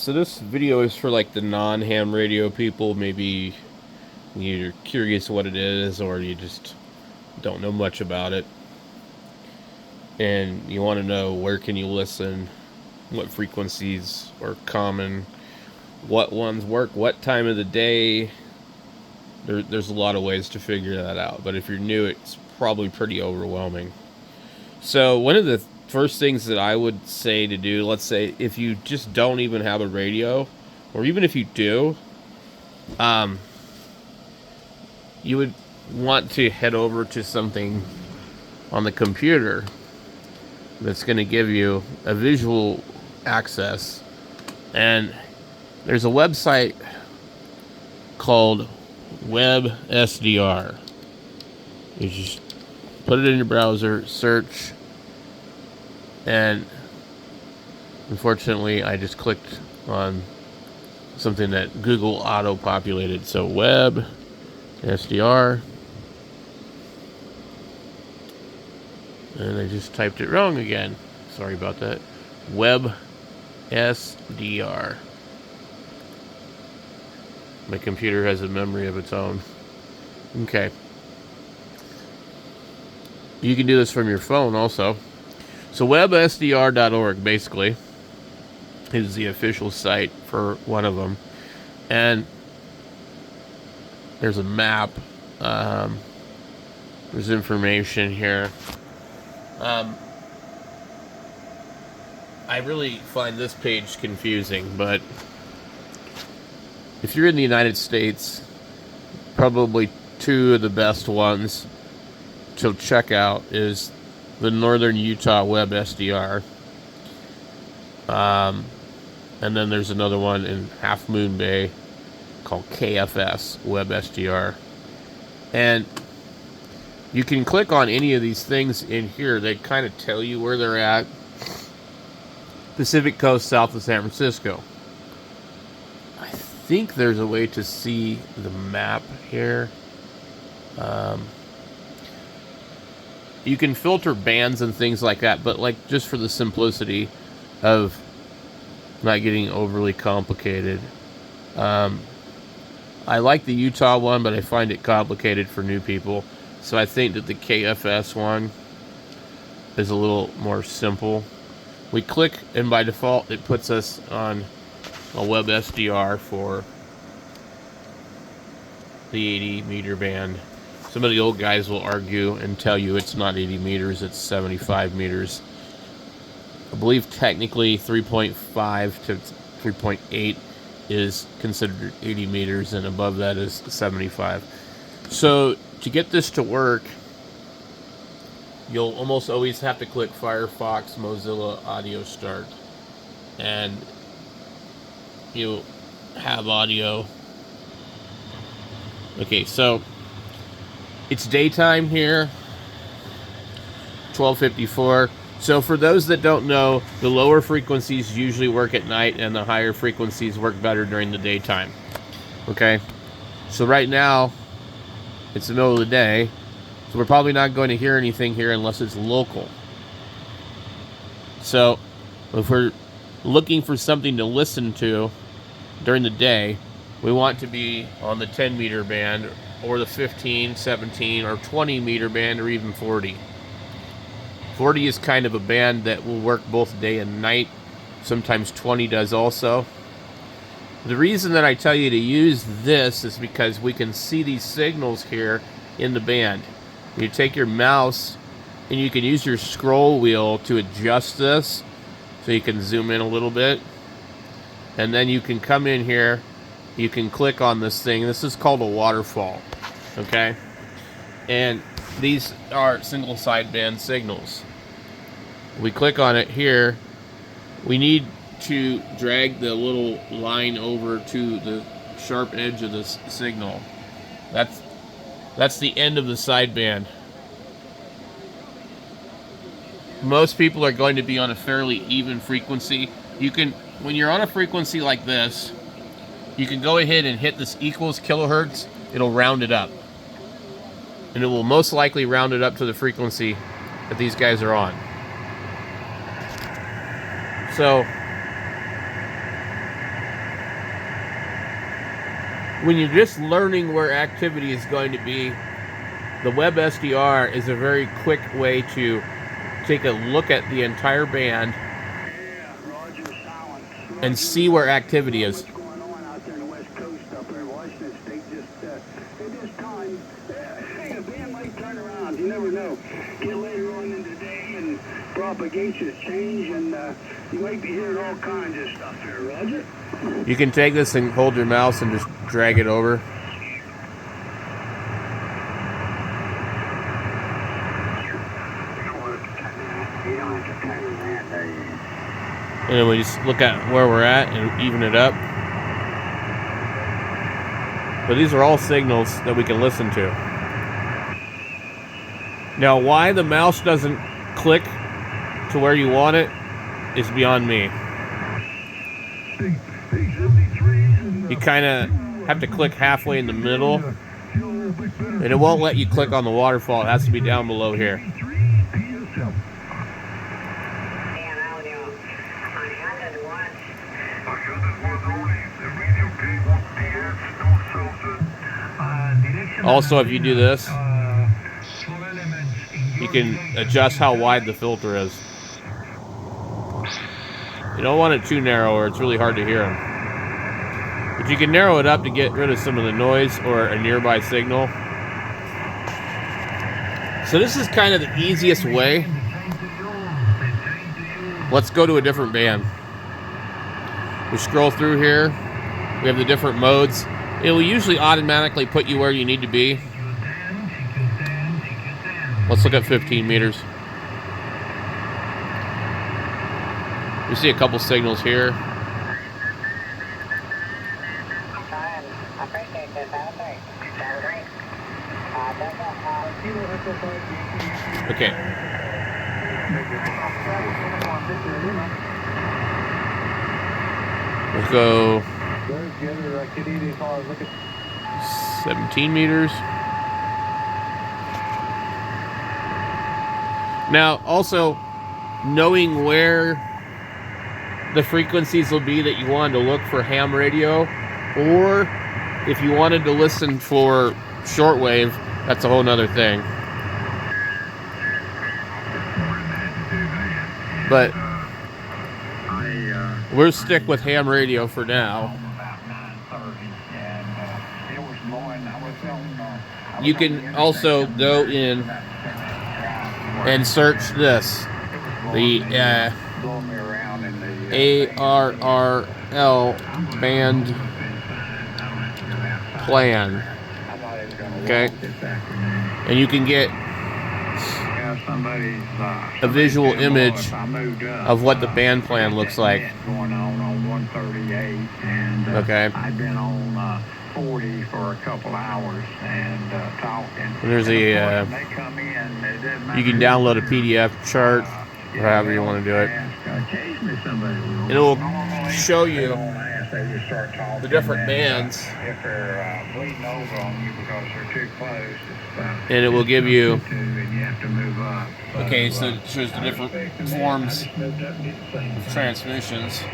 So this video is for like the non-ham radio people. Maybe you're curious what it is, or you just don't know much about it, and you want to know where can you listen, what frequencies are common, what ones work, what time of the day. There's a lot of ways to figure that out, but if you're new, it's probably pretty overwhelming. So one of the first things that I would say to do, let's say if you just don't even have a radio, or even if you do, you would want to head over to something on the computer that's going to give you a visual access. And there's a website called WebSDR. You just put it in your browser, search, and unfortunately I just clicked on something that Google auto-populated. So WebSDR, and I just typed it wrong again. Sorry about that. WebSDR. My computer has a memory of its own. Okay. You can do this from your phone also. So WebSDR.org basically is the official site for one of them. And there's a map. There's information here. I really find this page confusing, but if you're in the United States, probably two of the best ones to check out is the Northern Utah WebSDR. And then there's another one in Half Moon Bay called KFS WebSDR. And you can click on any of these things in here. They kind of tell you where they're at. Pacific Coast, south of San Francisco. I think there's a way to see the map here. You can filter bands and things like that, but like just for the simplicity of not getting overly complicated. I like the Utah one, but I find it complicated for new people. So I think that the KFS one is a little more simple. We click, and by default, it puts us on a WebSDR for the 80 meter band. Some of the old guys will argue and tell you it's not 80 meters, it's 75 meters. I believe technically 3.5 to 3.8 is considered 80 meters, and above that is 75. So to get this to work, you'll almost always have to click Firefox Mozilla Audio Start, and you'll have audio. Okay, so it's daytime here, 12:54. So for those that don't know, the lower frequencies usually work at night, and the higher frequencies work better during the daytime. Okay, so right now it's the middle of the day, so we're probably not going to hear anything here unless it's local. So if we're looking for something to listen to during the day, we want to be on the 10 meter band, or the 15, 17, or 20 meter band, or even 40. 40 is kind of a band that will work both day and night. Sometimes 20 does also. The reason that I tell you to use this is because we can see these signals here in the band. You take your mouse and you can use your scroll wheel to adjust this, so you can zoom in a little bit. And then you can come in here, you can click on this thing. This is called a waterfall, okay? And these are single sideband signals. We click on it here. We need to drag the little line over to the sharp edge of this signal. That's the end of the sideband. Most people are going to be on a fairly even frequency. You can, when you're on a frequency like this, you can go ahead and hit this equals kilohertz. It'll round it up. And it will most likely round it up to the frequency that these guys are on. So when you're just learning where activity is going to be, the WebSDR is a very quick way to take a look at the entire band and see where activity is. What's going on out there in the West Coast up there in Washington State? Just time. Hey, a band might turn around. You never know. Get later on in the day and propagations change, and you might be hearing all kinds of stuff here, Roger. You can take this and hold your mouse and just drag it over. And then we just look at where we're at and even it up. But these are all signals that we can listen to. Now, why the mouse doesn't click to where you want it is beyond me. You kind of have to click halfway in the middle, and it won't let you click on the waterfall. It has to be down below here. Also, if you do this, you can adjust how wide the filter is. You don't want it too narrow or it's really hard to hear them. But you can narrow it up to get rid of some of the noise or a nearby signal. So this is kind of the easiest way. Let's go to a different band. We scroll through here. We have the different modes. It will usually automatically put you where you need to be. Let's look at 15 meters. We see a couple signals here. Okay. Let's go 17 meters. Now, also, knowing where the frequencies will be that you wanted to look for ham radio, or if you wanted to listen for shortwave, that's a whole nother thing. But we'll stick with ham radio for now. You can also go in and search this, the ARRL band plan. Okay, and you can get a visual image of what the band plan looks like. Okay. I've been on 40 for a couple hours and talking. And there's a you can download a PDF chart, or however you want to do it. It'll show you the different bands, If they're bleeding over on you because they're too close, and it will give you. and you have to move up. Okay, so it shows the different forms of transmissions.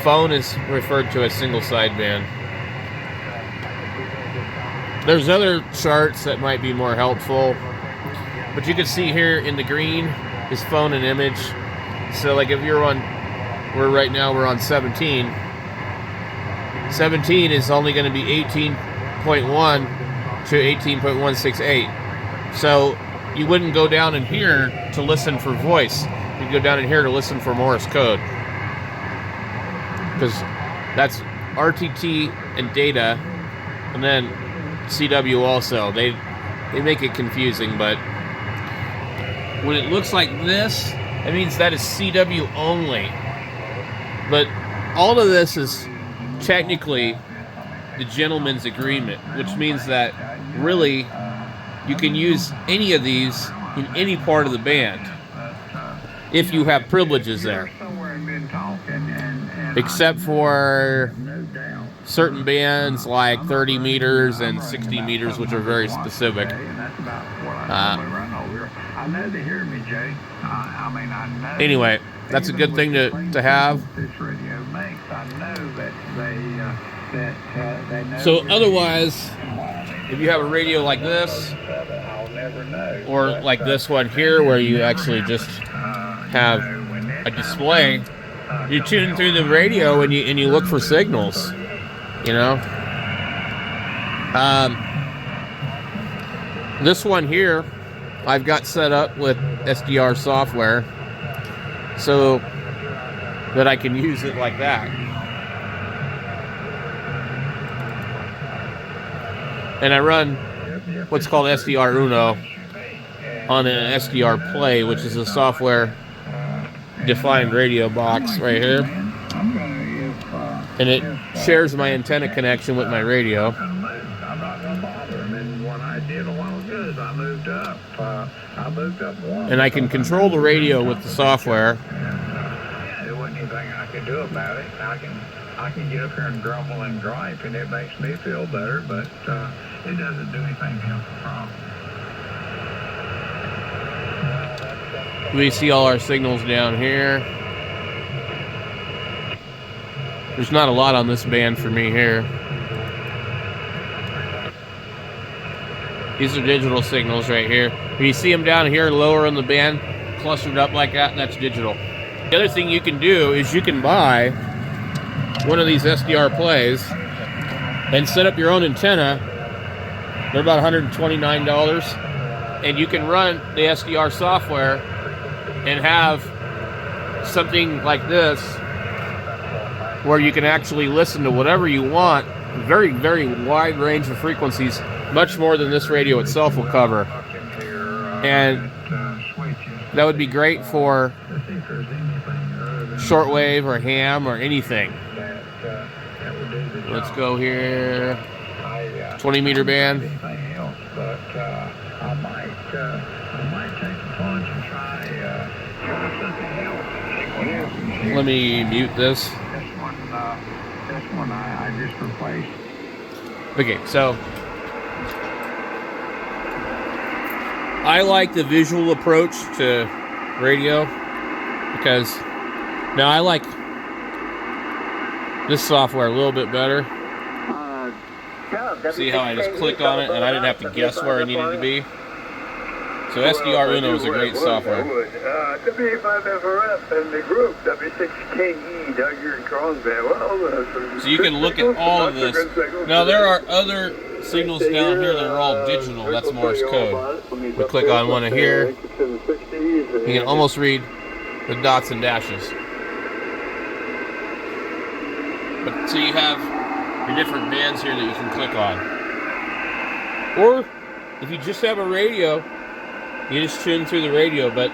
Phone is referred to as single sideband. There's other charts that might be more helpful, but you can see here in the green is phone and image. So like if you're on, right now we're on 17. 17 is only going to be 18.1 to 18.168. So you wouldn't go down in here to listen for voice. You'd go down in here to listen for Morse code, because that's RTT and data, and then CW also. They make it confusing, but when it looks like this, it means that is CW only. But all of this is technically the gentleman's agreement, which means that really you can use any of these in any part of the band if you have privileges there, except for certain bands like 30 meters and 60 meters, which are very specific. Anyway, that's a good thing to have. So otherwise, if you have a radio like this, or like this one here, where you actually just have a display, you tune through the radio and you look for signals, you know. This one here, I've got set up with SDR software so that I can use it like that. And I run what's called SDR Uno on an SDR Play, which is a software-defined radio box right here. And it shares my antenna connection with my radio. And I can control the radio with the software. There wasn't anything I could do about it. I can get up here and grumble and gripe, and it makes me feel better, but it doesn't do anything to help the problem. We see all our signals down here. There's not a lot on this band for me here. These are digital signals right here. When you see them down here lower in the band, clustered up like that, that's digital. The other thing you can do is you can buy one of these SDR plays and set up your own antenna. They're about $129, and you can run the SDR software and have something like this where you can actually listen to whatever you want, very, very wide range of frequencies, much more than this radio itself will cover. And that would be great for shortwave or ham or anything. Let's go here. 20 meter band. Let me mute this. This one I just replaced. Okay, so I like the visual approach to radio because now I like this software a little bit better. See how I just clicked on it and I didn't have to guess where I needed to be? So SDR Uno is a great software. W5FRF and the group W6KE, Doug Cronbell. So you can look at all of this. Now there are other signals down here that are all digital. That's Morse code. We click on one of here. You can almost read the dots and dashes. But so you have your different bands here that you can click on. Or if you just have a radio, you just tune through the radio. But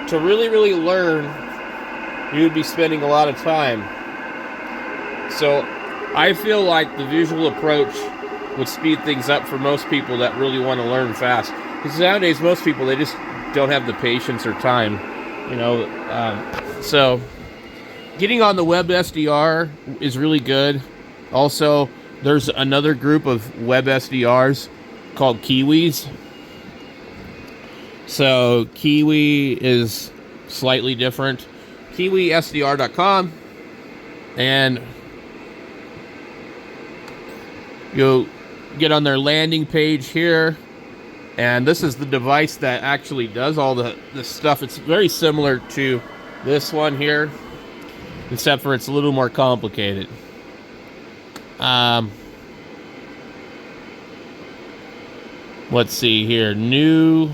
to really, really learn, you would be spending a lot of time. So I feel like the visual approach would speed things up for most people that really want to learn fast. Because nowadays, most people, they just don't have the patience or time, you know. So getting on the WebSDR is really good. Also, there's another group of WebSDRs called Kiwis. So Kiwi is slightly different. KiwiSDR.com, and you'll get on their landing page here, and this is the device that actually does all the stuff. It's very similar to this one here, except for it's a little more complicated. Let's see here. New.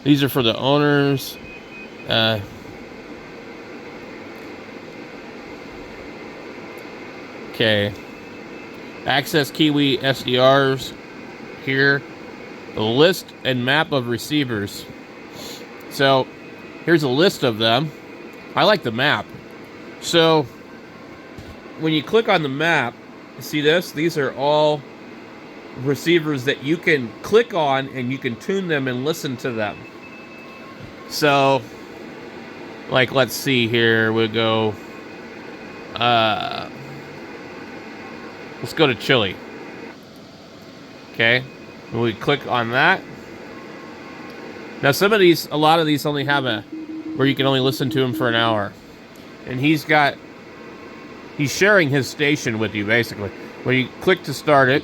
These are for the owners. Okay. Access Kiwi SDRs here. The list and map of receivers. So here's a list of them. I like the map. So when you click on the map, see this? These are all receivers that you can click on and you can tune them and listen to them. So, like, let's see here. We'll go. Let's go to Chile. Okay. And we click on that. Now, a lot of these only have where you can only listen to them for an hour. And he's got he's sharing his station with you, basically. When you click to start it,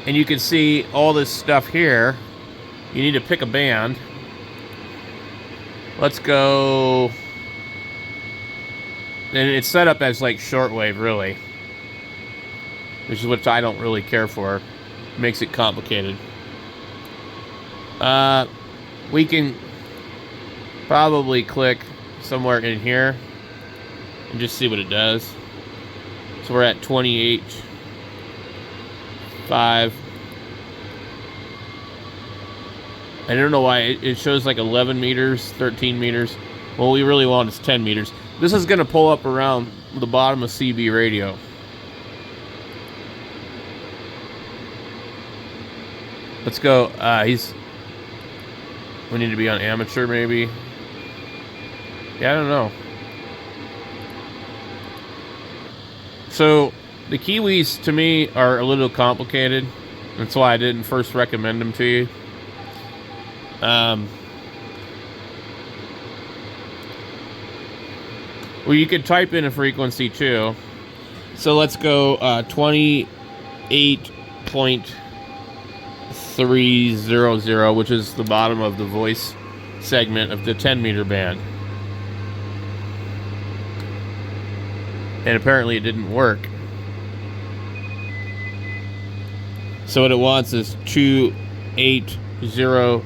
and you can see all this stuff here. You need to pick a band. Let's go. And it's set up as like shortwave, really, which is what I don't really care for. Makes it complicated. We can probably click somewhere in here and just see what it does. So we're at 28.5. I don't know why it shows like 11 meters, 13 meters. What we really want is 10 meters. This is going to pull up around the bottom of CB radio. Let's go. We need to be on amateur, maybe. Yeah, I don't know. So the Kiwis, to me, are a little complicated. That's why I didn't first recommend them to you. Well, you could type in a frequency too. So let's go 28.300, which is the bottom of the voice segment of the 10-meter band. And apparently it didn't work. So what it wants is 28000.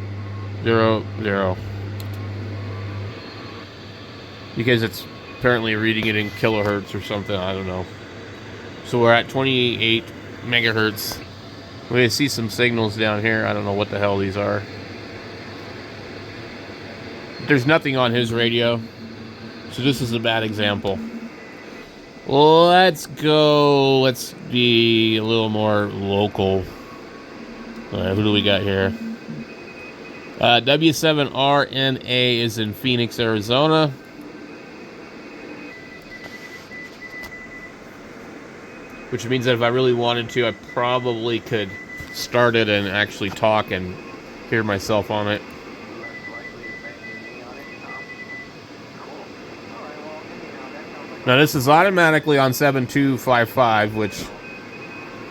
Because it's apparently reading it in kilohertz or something, I don't know. So we're at 28 megahertz. We see some signals down here. I don't know what the hell these are. There's nothing on his radio, so this is a bad example. Let's go. Let's be a little more local. Who do we got here? W7RNA is in Phoenix, Arizona. Which means that if I really wanted to, I probably could start it and actually talk and hear myself on it. Now this is automatically on 7255, which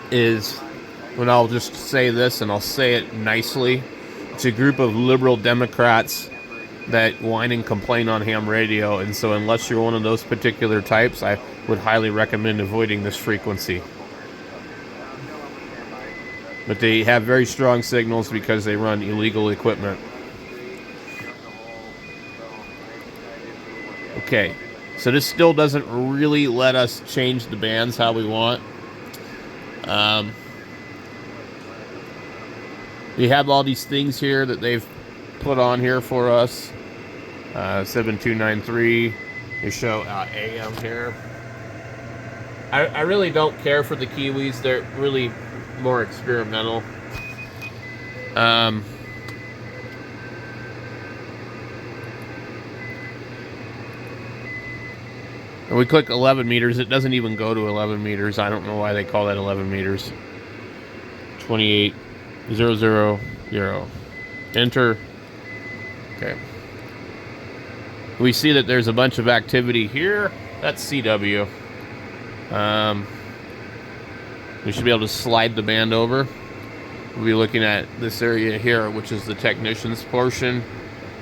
is, when I'll just say this and I'll say it nicely, it's a group of liberal Democrats that whine and complain on ham radio, and so unless you're one of those particular types, I would highly recommend avoiding this frequency. But they have very strong signals because they run illegal equipment. Okay, so this still doesn't really let us change the bands how we want. We have all these things here that they've put on here for us. 7293. They show AM here. I really don't care for the Kiwis. They're really more experimental. And we click 11 meters. It doesn't even go to 11 meters. I don't know why they call that 11 meters. 28.000. Enter. Okay. We see that there's a bunch of activity here. That's CW. We should be able to slide the band over. We'll be looking at this area here, which is the technician's portion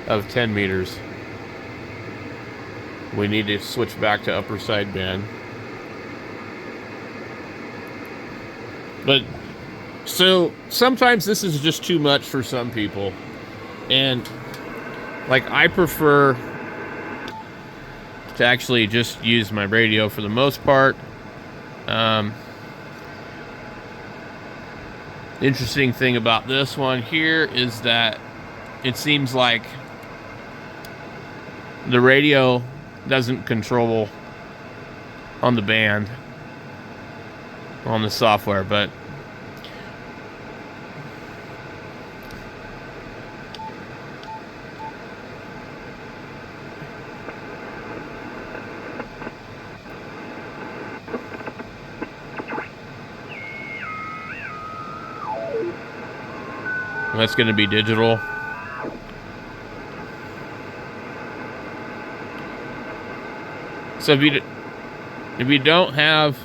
of 10 meters. We need to switch back to upper sideband. But, so, sometimes this is just too much for some people. And, like, I prefer to actually just use my radio for the most part. Interesting thing about this one here is that it seems like the radio doesn't control on the band on the software, but that's going to be digital. So if you don't have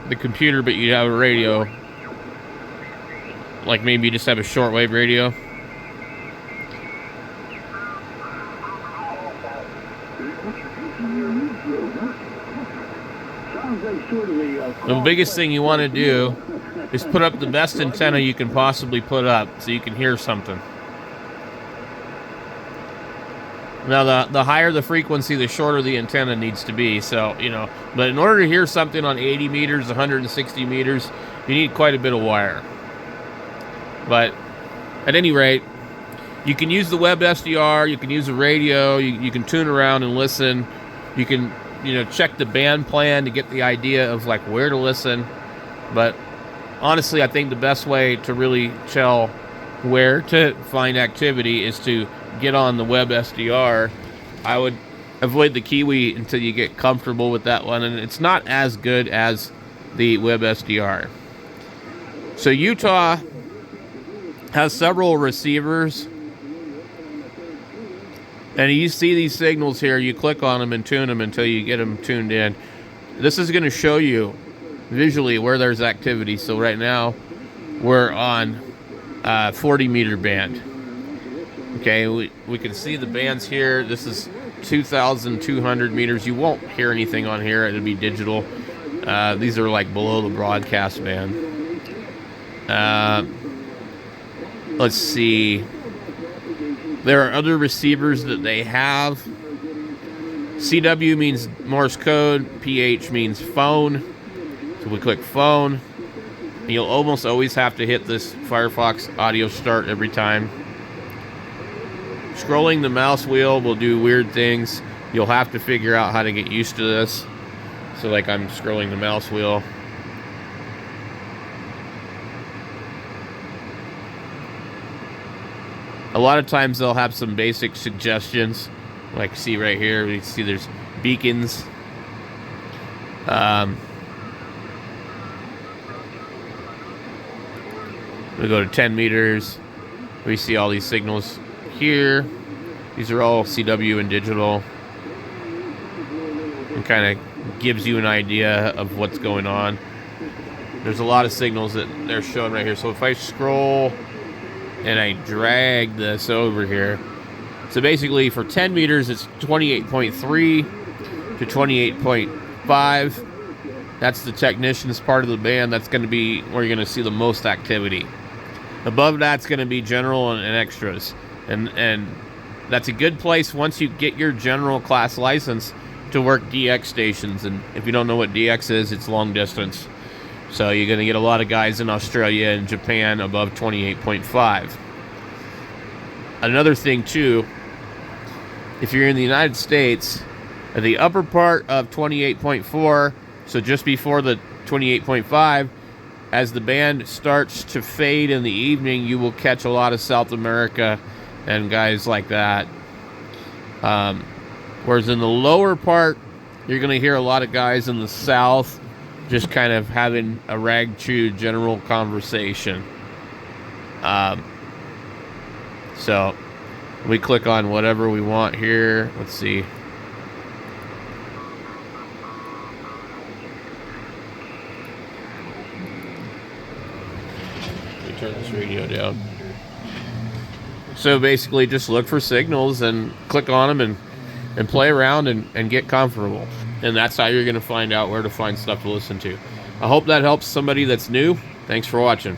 the computer but you have a radio, like maybe you just have a shortwave radio, the biggest thing you want to do is put up the best antenna you can possibly put up so you can hear something. Now, the higher the frequency, the shorter the antenna needs to be. So, you know, but in order to hear something on 80 meters, 160 meters, you need quite a bit of wire. But at any rate, you can use the WebSDR, you can use the radio, you can tune around and listen. You can, you know, check the band plan to get the idea of like where to listen. But honestly, I think the best way to really tell where to find activity is to get on the WebSDR. I would avoid the Kiwi until you get comfortable with that one, and it's not as good as the WebSDR. So Utah has several receivers, and you see these signals here, you click on them and tune them until you get them tuned in. This is going to show you visually where there's activity. So right now we're on 40 meter band. Okay, we can see the bands here. This is 2,200 meters. You won't hear anything on here. It'll be digital. These are like below the broadcast band. Let's see. There are other receivers that they have. CW means Morse code. PH means phone. So we click phone. You'll almost always have to hit this Firefox audio start every time. Scrolling the mouse wheel will do weird things. You'll have to figure out how to get used to this. So like I'm scrolling the mouse wheel. A lot of times they'll have some basic suggestions. Like see right here, we see there's beacons. We go to 10 meters. We see all these signals here. These are all CW and digital. It kind of gives you an idea of what's going on. There's a lot of signals that they're showing right here. So if I scroll and I drag this over here, so basically for 10 meters it's 28.3 to 28.5. That's the technician's part of the band. That's going to be where you're going to see the most activity. Above that's going to be general and extras. And that's a good place once you get your general class license to work DX stations. And if you don't know what DX is, it's long distance. So you're going to get a lot of guys in Australia and Japan above 28.5. Another thing too, if you're in the United States, at the upper part of 28.4, so just before the 28.5, as the band starts to fade in the evening, you will catch a lot of South America and guys like that. Whereas in the lower part, you're going to hear a lot of guys in the South just kind of having a rag-chew general conversation. So we click on whatever we want here. Let's see. Turn this radio down. So basically just look for signals and click on them and play around and get comfortable. And that's how you're going to find out where to find stuff to listen to. I hope that helps somebody that's new. Thanks for watching.